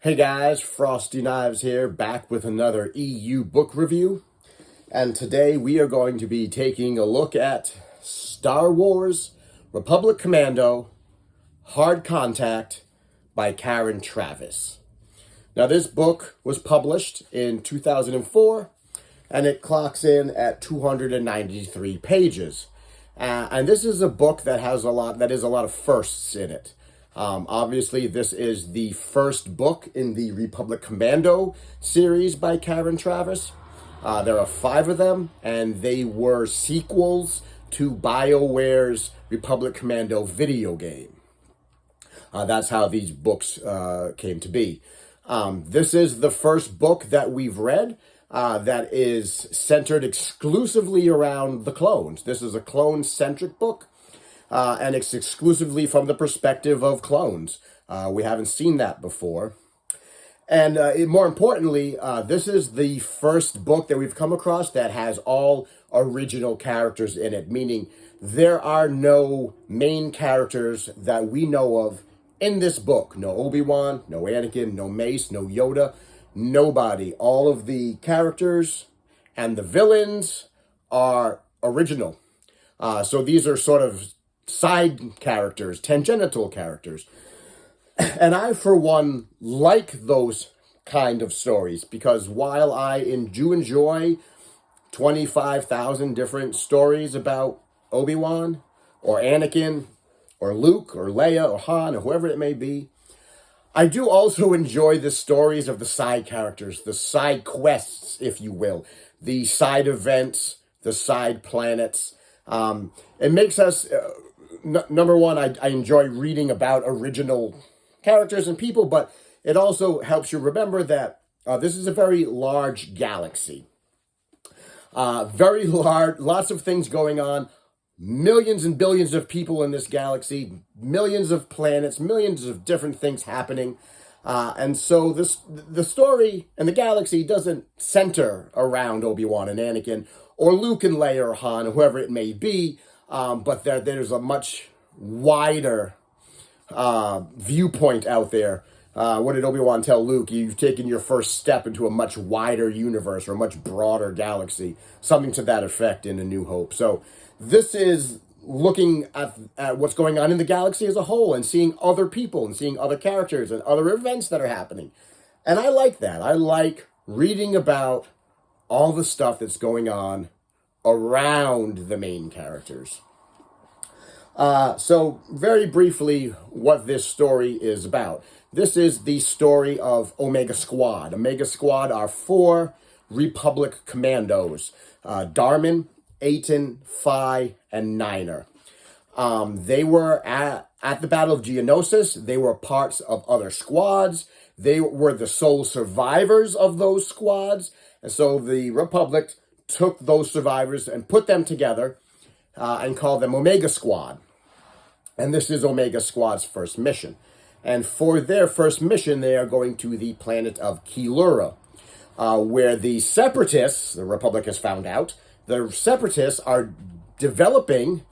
Hey guys, Frosty Knives here, back with another EU book review. And today we are going to be taking a look at Star Wars Republic Commando Hard Contact by Karen Travis. Now this book was published in 2004 and it clocks in at 293 pages. And this is a book that has a lot of firsts in it. Obviously, this is the first book in the Republic Commando series by Karen Travis. There are 5 of them, and they were sequels to BioWare's Republic Commando video game. That's how these books came to be. This is the first book that we've read that is centered exclusively around the clones. This is a clone-centric book. And it's exclusively from the perspective of clones. We haven't seen that before. And more importantly, this is the first book that we've come across that has all original characters in it, meaning there are no main characters that we know of in this book. No Obi-Wan, no Anakin, no Mace, no Yoda, nobody. All of the characters and the villains are original. So these are sort of side characters, tangential characters. And I, for one, like those kind of stories because while I do enjoy 25,000 different stories about Obi-Wan or Anakin or Luke or Leia or Han or whoever it may be, I do also enjoy the stories of the side characters, the side quests, if you will, the side events, the side planets. It makes us... Number one, I enjoy reading about original characters and people, but it also helps you remember that this is a very large galaxy. Very large, lots of things going on, millions and billions of people in this galaxy, millions of planets, millions of different things happening. And so the story and the galaxy doesn't center around Obi-Wan and Anakin or Luke and Leia or Han or whoever it may be. But there's a much wider viewpoint out there. What did Obi-Wan tell Luke? You've taken your first step into a much wider universe or a much broader galaxy. Something to that effect in A New Hope. So this is looking at what's going on in the galaxy as a whole and seeing other people and seeing other characters and other events that are happening. And I like that. I like reading about all the stuff that's going on around the main characters. So very briefly, what this story is about. This is the story of Omega Squad. Omega Squad are 4 Republic Commandos. Darman, Aiton, Phi, and Niner. They were at the Battle of Geonosis. They were parts of other squads. They were the sole survivors of those squads. And so the Republic took those survivors and put them together and called them Omega Squad. And this is Omega Squad's first mission. And for their first mission, they are going to the planet of Kilura, where the Separatists, the Republic has found out, the Separatists are developing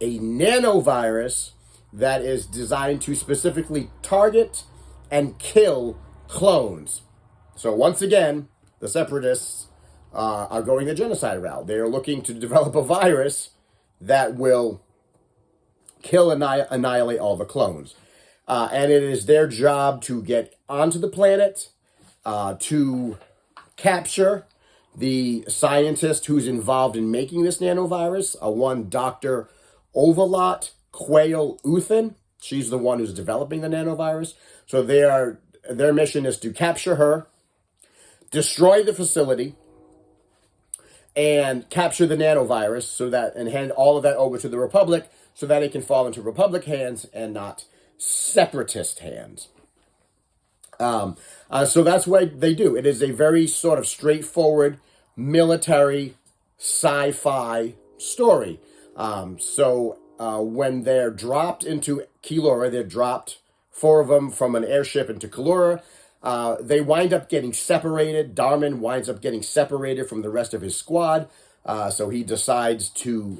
a nanovirus that is designed to specifically target and kill clones. So once again, the Separatists are going the genocide route. They are looking to develop a virus that will kill, annihilate all the clones. And it is their job to get onto the planet, to capture the scientist who's involved in making this nanovirus, one Dr. Ovalot Quayle Uthan. She's the one who's developing the nanovirus. So their mission is to capture her, destroy the facility, and capture the nanovirus and hand all of that over to the Republic so that it can fall into Republic hands and not Separatist hands. So that's what they do. It is a very sort of straightforward military sci-fi story. When they're dropped into Kilura, they're dropped, 4 of them, from an airship into Kilura. They wind up getting separated. Darman winds up getting separated from the rest of his squad. So he decides to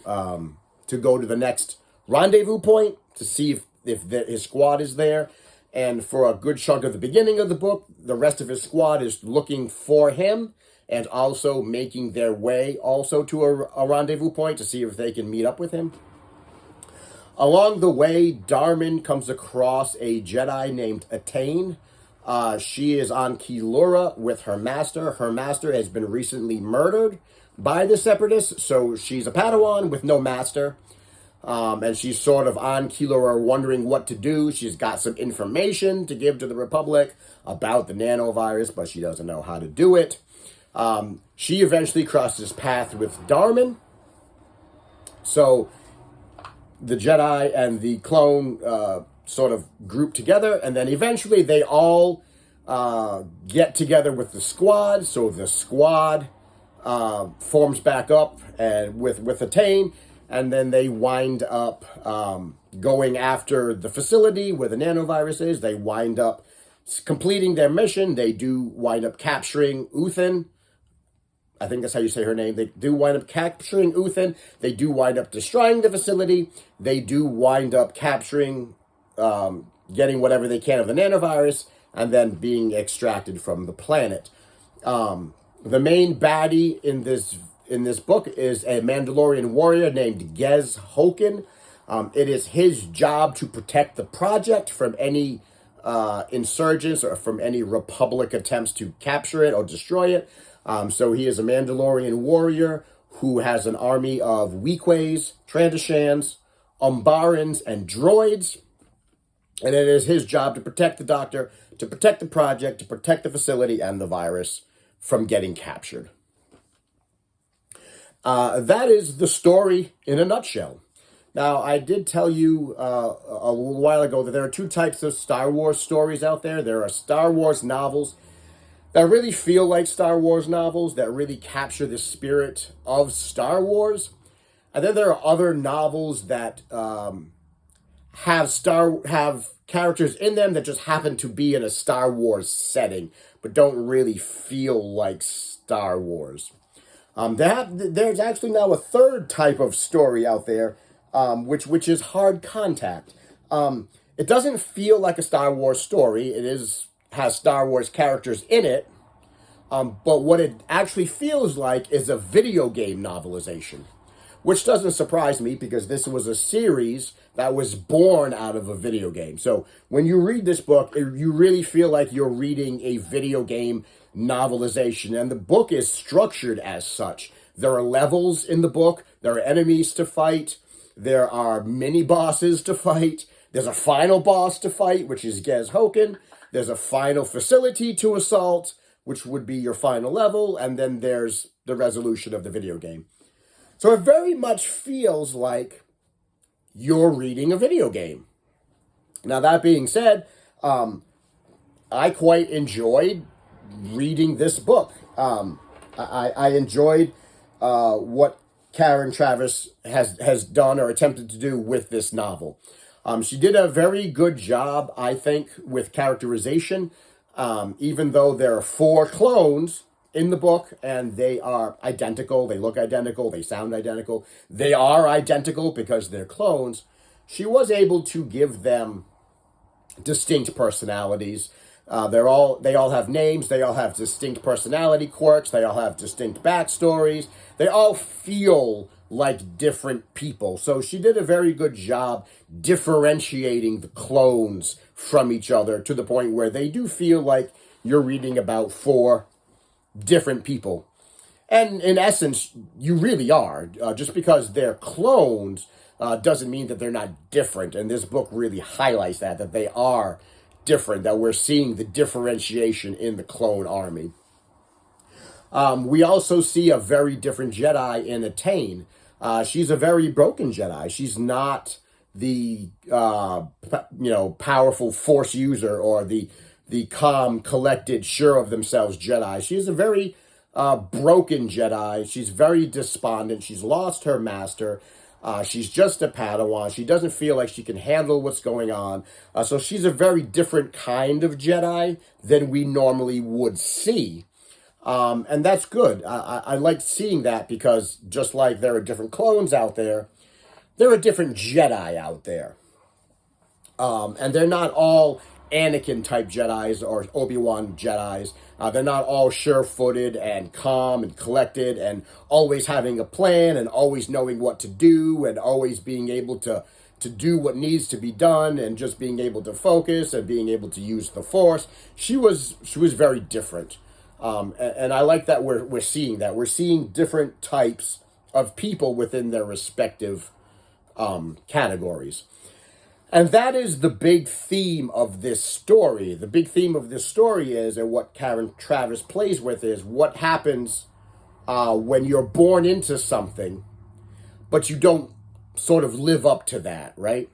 go to the next rendezvous point to see if his squad is there. And for a good chunk of the beginning of the book, the rest of his squad is looking for him and also making their way also to a rendezvous point to see if they can meet up with him. Along the way, Darman comes across a Jedi named XIII. She is on Kilura with her master. Her master has been recently murdered by the Separatists, so she's a Padawan with no master. And she's sort of on Kilura wondering what to do. She's got some information to give to the Republic about the nanovirus, but she doesn't know how to do it. She eventually crosses paths with Darman. So the Jedi and the clone sort of group together, and then eventually they all get together with the squad. So the squad forms back up and with XIII, and then they wind up going after the facility where the nanovirus is. They wind up completing their mission. They do wind up capturing XIII. I think that's how you say her name. They do wind up capturing XIII. They do wind up destroying the facility. They do wind up capturing, getting whatever they can of the nanovirus, and then being extracted from the planet. The main baddie in this book is a Mandalorian warrior named Gez Hoken. It is his job to protect the project from any insurgents or from any Republic attempts to capture it or destroy it. So he is a Mandalorian warrior who has an army of Weequays, Trandoshans, Umbarans, and droids. And it is his job to protect the Doctor, to protect the project, to protect the facility and the virus from getting captured. That is the story in a nutshell. Now, I did tell you a little while ago that there are two types of Star Wars stories out there. There are Star Wars novels that really feel like Star Wars novels, that really capture the spirit of Star Wars. And then there are other novels that have characters in them that just happen to be in a Star Wars setting, but don't really feel like Star Wars. There's actually now a third type of story out there, which is Hard Contact. It doesn't feel like a Star Wars story. Has Star Wars characters in it, but what it actually feels like is a video game novelization, which doesn't surprise me because this was a series that was born out of a video game. So when you read this book, you really feel like you're reading a video game novelization, and the book is structured as such. There are levels in the book, there are enemies to fight, there are mini bosses to fight, there's a final boss to fight, which is Gez Hoken. There's a final facility to assault, which would be your final level, and then there's the resolution of the video game. So it very much feels like you're reading a video game. Now, that being said, I quite enjoyed reading this book. I enjoyed what Karen Travis has done or attempted to do with this novel. She did a very good job, I think, with characterization, even though there are 4 clones in the book, and they are identical, they look identical, they sound identical, they are identical because they're clones. She was able to give them distinct personalities. They all have names, they all have distinct personality quirks, they all have distinct backstories, they all feel like different people. So she did a very good job differentiating the clones from each other to the point where they do feel like you're reading about 4 different people. And in essence, you really are. Just because they're clones doesn't mean that they're not different. And this book really highlights that they are different, that we're seeing the differentiation in the clone army. We also see a very different Jedi in XIII. She's a very broken Jedi. She's not the powerful Force user or the calm, collected, sure of themselves Jedi. She's a very broken Jedi. She's very despondent. She's lost her master. She's just a Padawan. She doesn't feel like she can handle what's going on. So she's a very different kind of Jedi than we normally would see. And that's good. I like seeing that because just like there are different clones out there are different Jedi out there. And they're not all Anakin-type Jedis or Obi-Wan Jedis. They're not all sure-footed and calm and collected and always having a plan and always knowing what to do and always being able to do what needs to be done and just being able to focus and being able to use the Force. She was very different. And I like that we're seeing that. We're seeing different types of people within their respective categories. And that is the big theme of this story. The big theme of this story is, and what Karen Travis plays with is, what happens when you're born into something, but you don't sort of live up to that, right?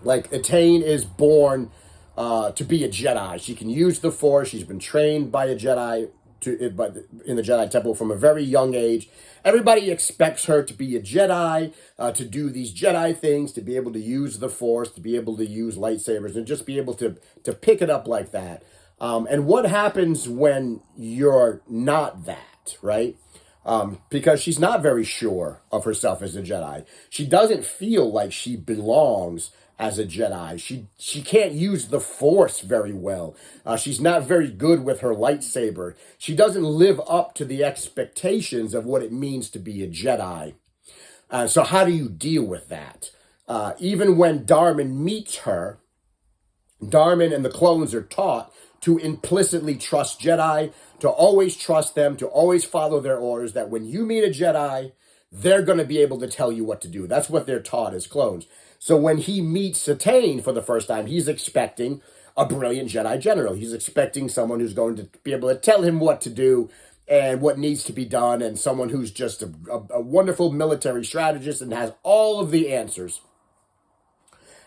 Like, XIII is born to be a Jedi. She can use the Force. She's been trained by a Jedi in the Jedi Temple from a very young age. Everybody expects her to be a Jedi, to do these Jedi things, to be able to use the Force, to be able to use lightsabers, and just be able to pick it up like that. And what happens when you're not that, right? Because she's not very sure of herself as a Jedi. She doesn't feel like she belongs as a Jedi. She can't use the Force very well. She's not very good with her lightsaber. She doesn't live up to the expectations of what it means to be a Jedi. So how do you deal with that? Even when Darman meets her, Darman and the clones are taught to implicitly trust Jedi, to always trust them, to always follow their orders, that when you meet a Jedi, they're going to be able to tell you what to do. That's what they're taught as clones. So when he meets XIII for the first time, he's expecting a brilliant Jedi general. He's expecting someone who's going to be able to tell him what to do and what needs to be done, and someone who's just a wonderful military strategist and has all of the answers.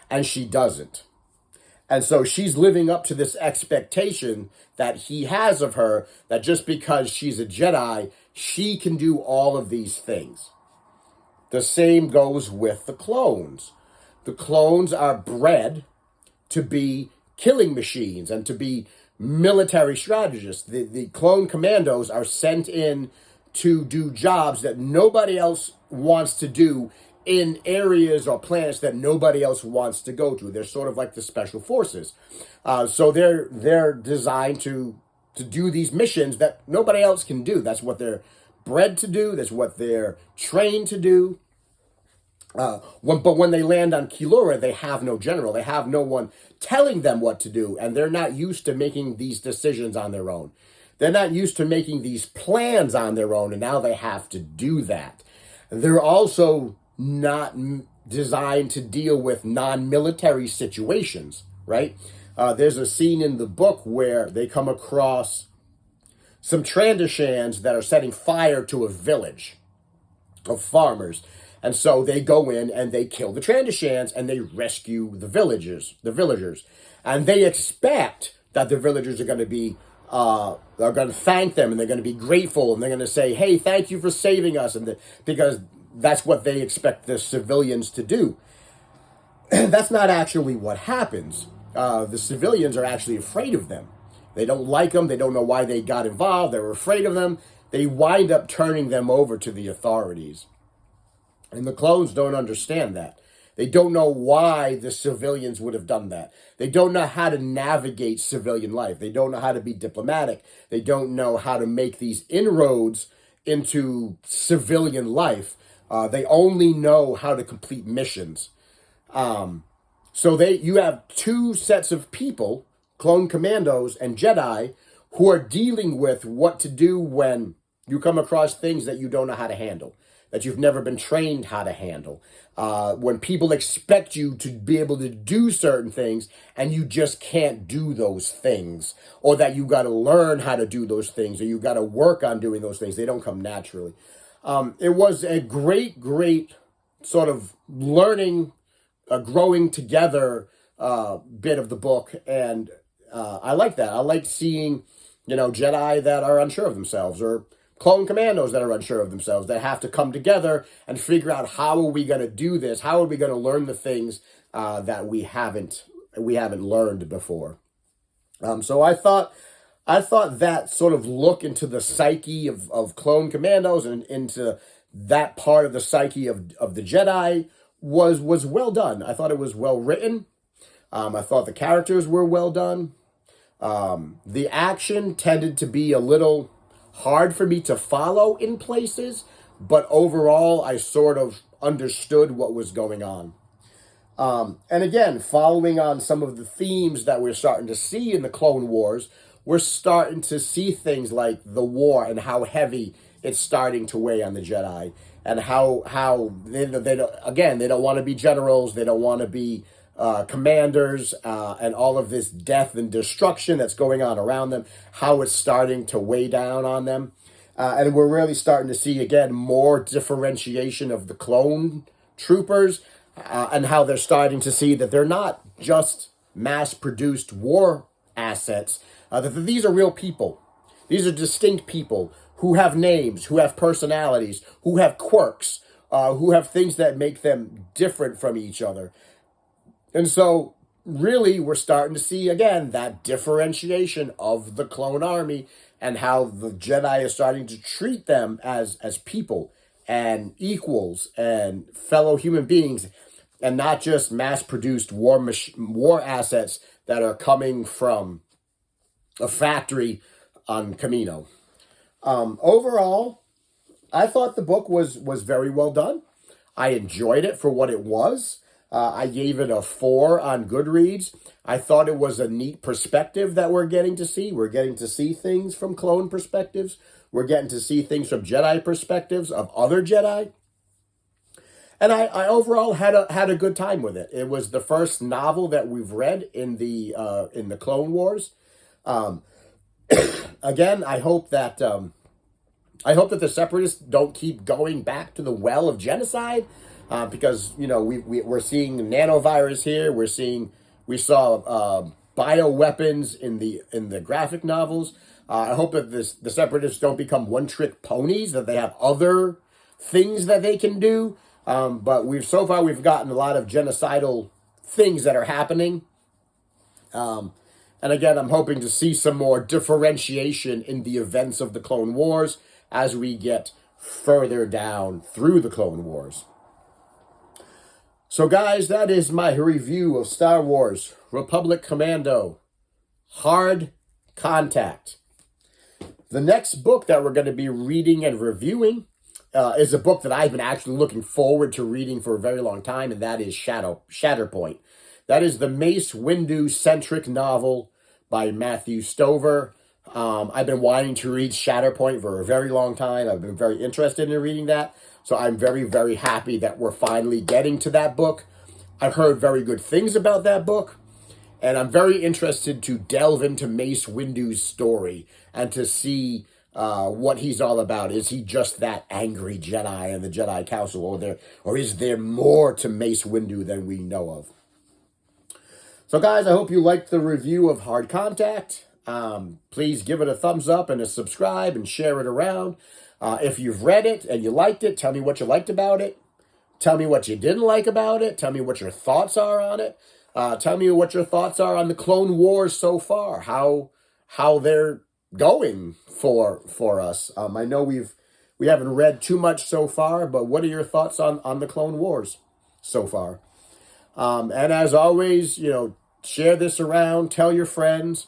And she doesn't. And so she's living up to this expectation that he has of her, that just because she's a Jedi, she can do all of these things. The same goes with the clones. The clones are bred to be killing machines and to be military strategists. The clone commandos are sent in to do jobs that nobody else wants to do in areas or planets that nobody else wants to go to. They're sort of like the special forces. So they're designed to do these missions that nobody else can do. That's what they're bred to do. That's what they're trained to do. But when they land on Kilora, they have no general. They have no one telling them what to do, and they're not used to making these decisions on their own. They're not used to making these plans on their own, and now they have to do that. They're also not designed to deal with non-military situations, right? There's a scene in the book where they come across some Trandashans that are setting fire to a village of farmers. And so they go in and they kill the Trandashans and they rescue the villagers. And they expect that the villagers are going to be, are going to thank them, and they're going to be grateful, and they're going to say, hey, thank you for saving us, because that's what they expect the civilians to do. That's not actually what happens. The civilians are actually afraid of them. They don't like them. They don't know why they got involved. They're afraid of them. They wind up turning them over to the authorities. And the clones don't understand that. They don't know why the civilians would have done that. They don't know how to navigate civilian life. They don't know how to be diplomatic. They don't know how to make these inroads into civilian life. They only know how to complete missions. So you have two sets of people, clone commandos and Jedi, who are dealing with what to do when you come across things that you don't know how to handle, that you've never been trained how to handle. When people expect you to be able to do certain things and you just can't do those things, or that you got to learn how to do those things, or you got to work on doing those things. They don't come naturally. It was a great sort of learning, growing together bit of the book. And I like that. I like seeing, Jedi that are unsure of themselves, or clone commandos that are unsure of themselves, that have to come together and figure out, how are we going to do this? How are we going to learn the things that we haven't learned before? So I thought that sort of look into the psyche of clone commandos and into that part of the psyche of the Jedi was well done. I thought it was well written. I thought the characters were well done. The action tended to be a little hard for me to follow in places, but overall, I sort of understood what was going on. And again, following on some of the themes that we're starting to see in the Clone Wars, we're starting to see things like the war and how heavy it's starting to weigh on the Jedi, and how they don't want to be generals, they don't want to be commanders, and all of this death and destruction that's going on around them, how it's starting to weigh down on them. And we're really starting to see, again, more differentiation of the clone troopers, and how they're starting to see that they're not just mass-produced war assets, that these are real people. These are distinct people who have names, who have personalities, who have quirks, who have things that make them different from each other. And so, really, we're starting to see, again, that differentiation of the clone army and how the Jedi are starting to treat them as people and equals and fellow human beings, and not just mass-produced war assets that are coming from a factory on Kamino. Overall, I thought the book was very well done. I enjoyed it for what it was. I gave it a 4 on Goodreads. I thought it was a neat perspective that we're getting to see. We're getting to see things from clone perspectives. We're getting to see things from Jedi perspectives of other Jedi. And I overall had a good time with it. It was the first novel that we've read in the Clone Wars. Again, I hope that the Separatists don't keep going back to the well of genocide, because we're seeing nanovirus here. We saw bioweapons in the graphic novels. I hope that the Separatists don't become one-trick ponies, that they have other things that they can do. But we've gotten a lot of genocidal things that are happening. And again, I'm hoping to see some more differentiation in the events of the Clone Wars as we get further down through the Clone Wars. So guys, that is my review of Star Wars Republic Commando, Hard Contact. The next book that we're going to be reading and reviewing is a book that I've been actually looking forward to reading for a very long time, and that is Shatterpoint. That is the Mace Windu-centric novel by Matthew Stover. I've been wanting to read Shatterpoint for a very long time. I've been very interested in reading that. So I'm very, very happy that we're finally getting to that book. I've heard very good things about that book. And I'm very interested to delve into Mace Windu's story and to see what he's all about. Is he just that angry Jedi in the Jedi Council? Or is there more to Mace Windu than we know of? So guys, I hope you liked the review of Hard Contact. Please give it a thumbs up and a subscribe and share it around. If you've read it and you liked it, tell me what you liked about it. Tell me what you didn't like about it. Tell me what your thoughts are on it. Tell me what your thoughts are on the Clone Wars so far. How they're going for us. I know we haven't read too much so far, but what are your thoughts on the Clone Wars so far? And as always, share this around. Tell your friends.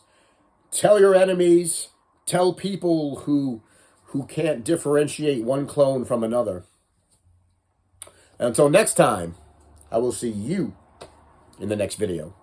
Tell your enemies. Tell people who can't differentiate one clone from another. Until next time, I will see you in the next video.